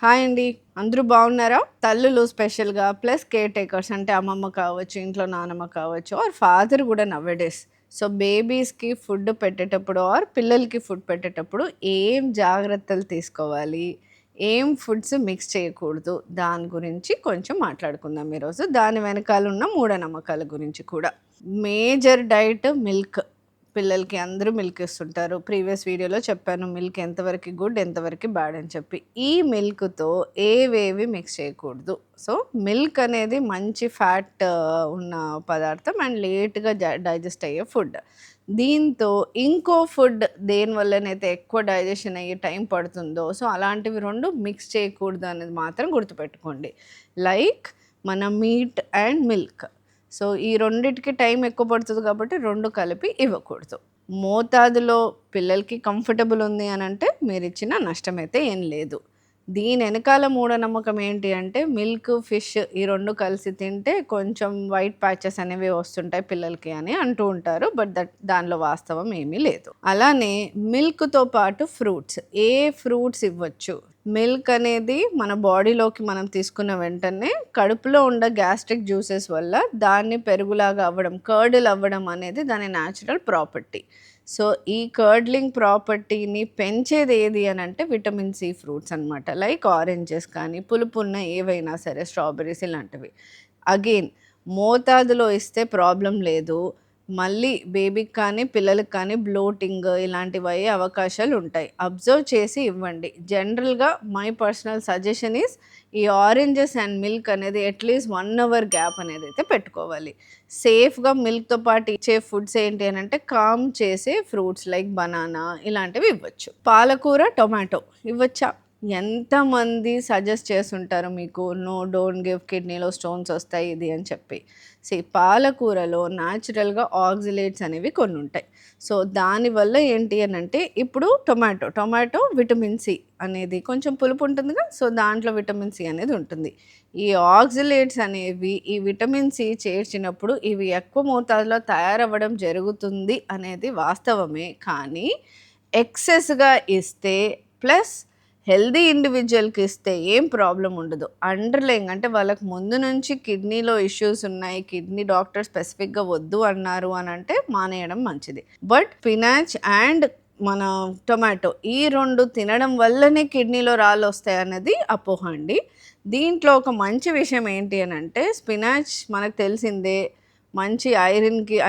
Hi అండి. అందరూ బాగున్నారా? తల్లులు స్పెషల్‌గా ప్లస్ కేర్ టేకర్స్ అంటే అమ్మమ్మ కావచ్చు, ఇంట్లో నానమ్మ కావచ్చు ఆర్ ఫాదర్ గూడా నౌఎడేస్. సో, బేబీస్‌కి ఫుడ్ పెట్టేటప్పుడు ఆర్ పిల్లలకి ఫుడ్ పెట్టేటప్పుడు ఏం జాగ్రత్తలు తీసుకోవాలి? ఏం ఫుడ్స్ మిక్స్ చేయకూడదు? దాని గురించి కొంచెం మాట్లాడుకుందాం ఈరోజు. దాని వెనకాల ఉన్న మూఢనమ్మకాల గురించి కూడా. Major diet milk. పిల్లలకి అందరూ మిల్క్ ఇస్తుంటారు. ప్రీవియస్ వీడియోలో చెప్పాను మిల్క్ ఎంతవరకు గుడ్, ఎంతవరకు బ్యాడ్ అని చెప్పి. ఈ మిల్క్‌తో ఏవేవి మిక్స్ చేయకూడదు. సో, మిల్క్ అనేది మంచి ఫ్యాట్ ఉన్న పదార్థం అండ్ లేట్‌గా డైజెస్ట్ అయ్యే ఫుడ్. దీంతో ఇంకో ఫుడ్ దేనివల్లనైతే ఎక్కువ డైజెషన్ అయ్యే టైం పడుతుందో, సో, అలాంటివి 2 మిక్స్ చేయకూడదు అనేది మాత్రం గుర్తుపెట్టుకోండి. లైక్ మన మీట్ అండ్ మిల్క్. సో, ఈ రెండిటికి టైం ఎక్కువ పడుతుంది కాబట్టి 2 కలిపి ఇవ్వకూడదు. మోతాదులో పిల్లలకి కంఫర్టబుల్ ఉంది అనంటే మీరిచ్చిన నష్టమైతే ఏం లేదు. దీని ఎనకాల మూఢనమ్మకం ఏంటి అంటే మిల్క్, ఫిష్ ఈ 2 కలిసి తింటే కొంచెం వైట్ ప్యాచెస్ అనేవి వస్తుంటాయి పిల్లలకి అని అంటూ ఉంటారు. బట్ దానిలో వాస్తవం ఏమీ లేదు. అలానే మిల్క్‌తో పాటు ఫ్రూట్స్. ఏ ఫ్రూట్స్ ఇవ్వచ్చు? మిల్క్ అనేది మన బాడీలోకి మనం తీసుకున్న వెంటనే కడుపులో ఉండే గ్యాస్ట్రిక్ జ్యూసెస్ వల్ల దాన్ని పెరుగులాగా అవ్వడం, కర్డిల్ అవ్వడం అనేది దాని న్యాచురల్ ప్రాపర్టీ. సో, ఈ కర్డ్లింగ్ ప్రాపర్టీని పెంచేది ఏది అనంటే విటమిన్ సి ఫ్రూట్స్ అనమాట. లైక్ ఆరెంజెస్ కానీ, పులుపున్న ఏవైనా సరే స్ట్రాబెర్రీస్ ఇలాంటివి. అగైన్ మోతాదులో ఇస్తే ప్రాబ్లమ్ లేదు. మళ్ళీ బేబీకి కానీ, పిల్లలకి కానీ బ్లోటింగ్ ఇలాంటివి అయ్యే అవకాశాలు ఉంటాయి. అబ్జర్వ్ చేసి ఇవ్వండి. జనరల్‌గా మై పర్సనల్ సజెషన్ ఈస్ ఈ ఆరెంజెస్ అండ్ మిల్క్ అనేది అట్‌లీస్ట్ 1 అవర్ గ్యాప్ అనేదైతే పెట్టుకోవాలి. సేఫ్‌గా మిల్క్‌తో పాటు ఇచ్చే ఫుడ్స్ ఏంటి అనంటే కామ్ చేసే ఫ్రూట్స్ లైక్ బనానా ఇలాంటివి ఇవ్వచ్చు. పాలకూర, టొమాటో ఇవ్వచ్చా? ఎంతమంది సజెస్ట్ చేసుంటారు మీకు డోంట్ గివ్ కిడ్నీలో స్టోన్స్ వస్తాయి ఇది అని చెప్పి. పాలకూరలో న్యాచురల్‌గా ఆక్సలేట్స్ అనేవి కొన్ని ఉంటాయి. సో, దానివల్ల ఏంటి అనంటే ఇప్పుడు టొమాటో విటమిన్ సి అనేది కొంచెం పులుపు ఉంటుందిగా. సో, దాంట్లో విటమిన్ సి అనేది ఉంటుంది. ఈ ఆక్సలేట్స్ అనేవి ఈ విటమిన్ సి చేర్చినప్పుడు ఇవి ఎక్కువ మోతాదులో తయారవ్వడం జరుగుతుంది అనేది వాస్తవమే. కానీ ఎక్సెస్‌గా ఇస్తే ప్లస్ హెల్తీ ఇండివిడ్యువల్‌కి ఇస్తే ఏం ప్రాబ్లమ్ ఉండదు. అండర్‌లైయింగ్ అంటే వాళ్ళకి ముందు నుంచి కిడ్నీలో ఇష్యూస్ ఉన్నాయి. కిడ్నీ డాక్టర్ స్పెసిఫిక్‌గా వద్దు అన్నారు అనంటే మానేయడం మంచిది. బట్ స్పినాచ్ అండ్ మన టొమాటో ఈ 2 తినడం వల్లనే కిడ్నీలో రాళ్ళొస్తాయన్నది అపోహ అండి. దీంట్లో ఒక మంచి విషయం ఏంటి అనంటే స్పినాచ్ మనకు తెలిసిందే. మంచి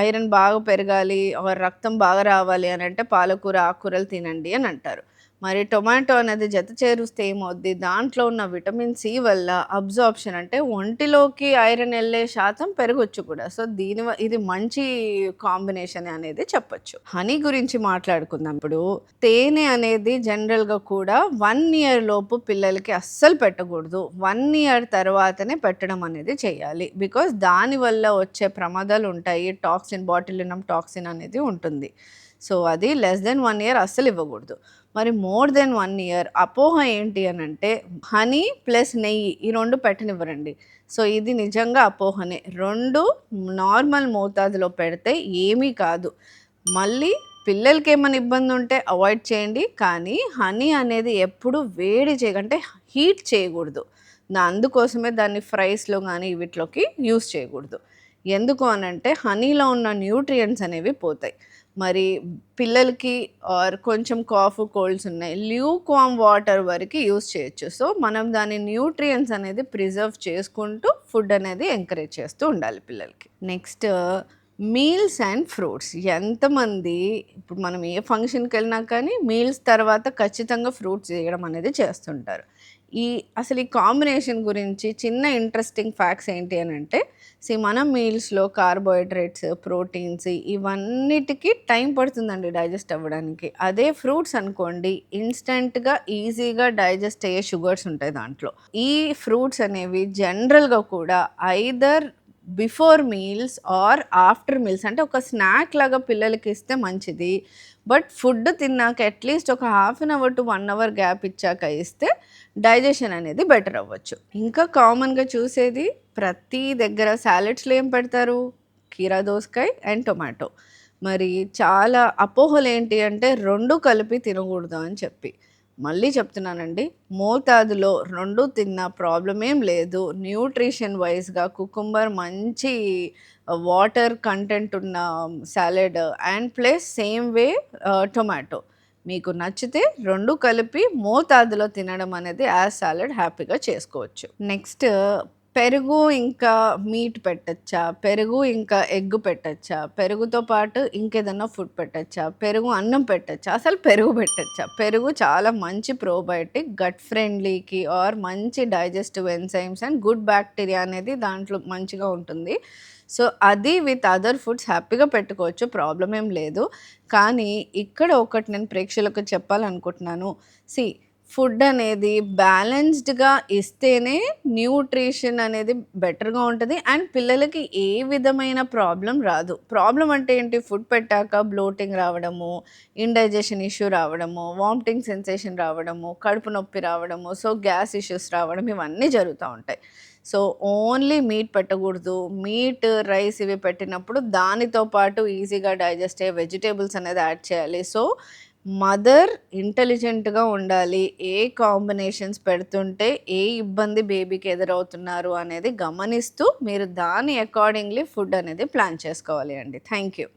ఐరన్ బాగా పెరగాలి ఆర్ రక్తం బాగా రావాలి అనంటే పాలకూర, ఆకుకూరలు తినండి అని అంటారు. మరి టొమాటో అనేది జత చేరుస్తే ఏమవుద్ది? దాంట్లో ఉన్న విటమిన్ సి వల్ల అబ్జార్ప్షన్ అంటే ఒంటిలోకి ఐరన్ ఎళ్ళే శాతం పెరగొచ్చు కూడా. సో, ఇది మంచి కాంబినేషన్ అనేది చెప్పొచ్చు. హనీ గురించి మాట్లాడుకుందాం ఇప్పుడు. తేనె అనేది జనరల్‌గా కూడా 1 ఇయర్ లోపు పిల్లలకి అస్సలు పెట్టకూడదు. 1 ఇయర్ తర్వాతనే పెట్టడం అనేది చేయాలి. బికాజ్ దానివల్ల వచ్చే ప్రమాదాలుంటాయి. బాటిలినం టాక్సిన్ అనేది ఉంటుంది. సో, అది లెస్ దెన్ 1 ఇయర్ అస్సలు ఇవ్వకూడదు. మరి మోర్ దెన్ 1 ఇయర్ అపోహ ఏంటి అనంటే హనీ ప్లస్ నెయ్యి ఈ 2 పెట్టనివ్వరండి. సో, ఇది నిజంగా అపోహనే. 2 నార్మల్ మోతాదులో పెడితే ఏమీ కాదు. మళ్ళీ పిల్లలకేమైనా ఇబ్బందుంటే అవాయిడ్ చేయండి. కానీ హనీ అనేది ఎప్పుడు వేడి అంటే హీట్ చేయకూడదు. అందుకోసమే దాన్ని ఫ్రైస్‌లో గానీ వీటిలోకి యూజ్ చేయకూడదు. ఎందుకు అనంటే హనీలో ఉన్న న్యూట్రియంట్స్ అనేవి పోతాయి. మరి పిల్లలకి ఆర్ కొంచెం కోల్డ్స్ ఉన్నాయి. ల్యూక్వార్మ్ వాటర్ వరకి యూజ్ చేయొచ్చు. సో, మనం దాని న్యూట్రియంట్స్ అనేది ప్రిజర్వ్ చేసుకుంటూ ఫుడ్ అనేది ఎంకరేజ్ చేస్తూ ఉండాలి పిల్లలకి. Next meals and fruits. ఎంతమంది ఇప్పుడు మనం ఏ ఫంక్షన్‌కెళ్ళినా కానీ మీల్స్ తర్వాత ఖచ్చితంగా ఫ్రూట్స్ చేయడం అనేది చేస్తుంటారు. అసలు ఈ కాంబినేషన్ గురించి చిన్న ఇంట్రెస్టింగ్ ఫ్యాక్ట్స్ ఏంటి అనంటే మనం మీల్స్‌లో కార్బోహైడ్రేట్స్, ప్రోటీన్స్ ఇవన్నిటికి టైం పడుతుందండి డైజెస్ట్ అవ్వడానికి. అదే ఫ్రూట్స్ అనుకోండి ఇన్‌స్టంట్‌గా ఈజీగా డైజెస్ట్ అయ్యే షుగర్స్ ఉంటాయి దాంట్లో. ఈ ఫ్రూట్స్ అనేవి జనరల్‌గా కూడా either before meals or after meals అంటే ఒక స్నాక్ లాగా పిల్లలకి ఇస్తే మంచిది. బట్ ఫుడ్ తిన్నాక అట్‌లీస్ట్ ఒక half an hour to 1 hour gap ఇచ్చాక ఇస్తే డైజెషన్ అనేది బెటర్ అవ్వచ్చు. ఇంకా కామన్‌గా చూసేది ప్రతి దగ్గర సాలడ్స్‌లో ఏం పెడతారు? కీరా దోసకాయ అండ్ టొమాటో. మరి చాలా అపోహలేంటి అంటే 2 కలిపి తినకూడదు అని చెప్పి. మళ్ళీ చెప్తున్నానండి, మోతాదులో 2 తిన్నా ప్రాబ్లమ్ ఏం లేదు. న్యూట్రిషన్ వైస్‌గా కుకుంబర్ మంచి వాటర్ కంటెంట్ ఉన్న salad and plus same way tomato. మీకు నచ్చితే 2 కలిపి మోతాదులో తినడం అనేది యాస్ సాలడ్ హ్యాపీగా చేసుకోవచ్చు. నెక్స్ట్ పెరుగు ఇంకా మీట్ పెట్టచ్చా? పెరుగు ఇంకా ఎగ్ పెట్టచ్చా? పెరుగుతో పాటు ఇంకేదన్నా ఫుడ్ పెట్టచ్చా? పెరుగు అన్నం పెట్టచ్చా? అసలు పెరుగు పెట్టచ్చా? పెరుగు చాలా మంచి ప్రోబయోటిక్ గట్ ఫ్రెండ్లీకి ఆర్ మంచి digestive enzymes and good bacteria అనేది దాంట్లో మంచిగా ఉంటుంది. సో, అది విత్ అదర్ ఫుడ్స్ హ్యాపీగా పెట్టుకోవచ్చు. ప్రాబ్లమ్ ఏం లేదు. కానీ ఇక్కడ ఒకటి నేను ప్రేక్షకులకు చెప్పాలనుకుంటున్నాను. సీ ఫుడ్ అనేది బ్యాలెన్స్డ్‌గా ఇస్తేనే న్యూట్రిషన్ అనేది బెటర్‌గా ఉంటది. అండ్ పిల్లలకి ఏ విధమైన ప్రాబ్లమ్ రాదు. ప్రాబ్లమ్ అంటే ఏంటి? ఫుడ్ పెట్టాక బ్లోటింగ్ రావడము, ఇండైజెషన్ ఇష్యూ రావడము, వామిటింగ్ సెన్సేషన్ రావడము, కడుపు నొప్పి రావడము, సో గ్యాస్ ఇష్యూస్ రావడం ఇవన్నీ జరుగుతా ఉంటాయి. సో ఓన్లీ మీట్ పెట్టకూడదు. మీట్, రైస్ ఇవి పెట్టినప్పుడు దానితో పాటు ఈజీగా డైజెస్ట్ అయ్యే వెజిటబుల్స్ అనేది యాడ్ చేయాలి. సో మదర్ ఇంటెలిజెంట్‌గా ఉండాలి. ఏ కాంబినేషన్స్ పెడుతుంటే ఏ ఇబ్బంది బేబీకి ఎదురవుతున్నారు అనేది గమనిస్తూ మీరు దాని అకార్డింగ్‌లీ ఫుడ్ అనేది ప్లాన్ చేసుకోవాలి అండి. Thank you.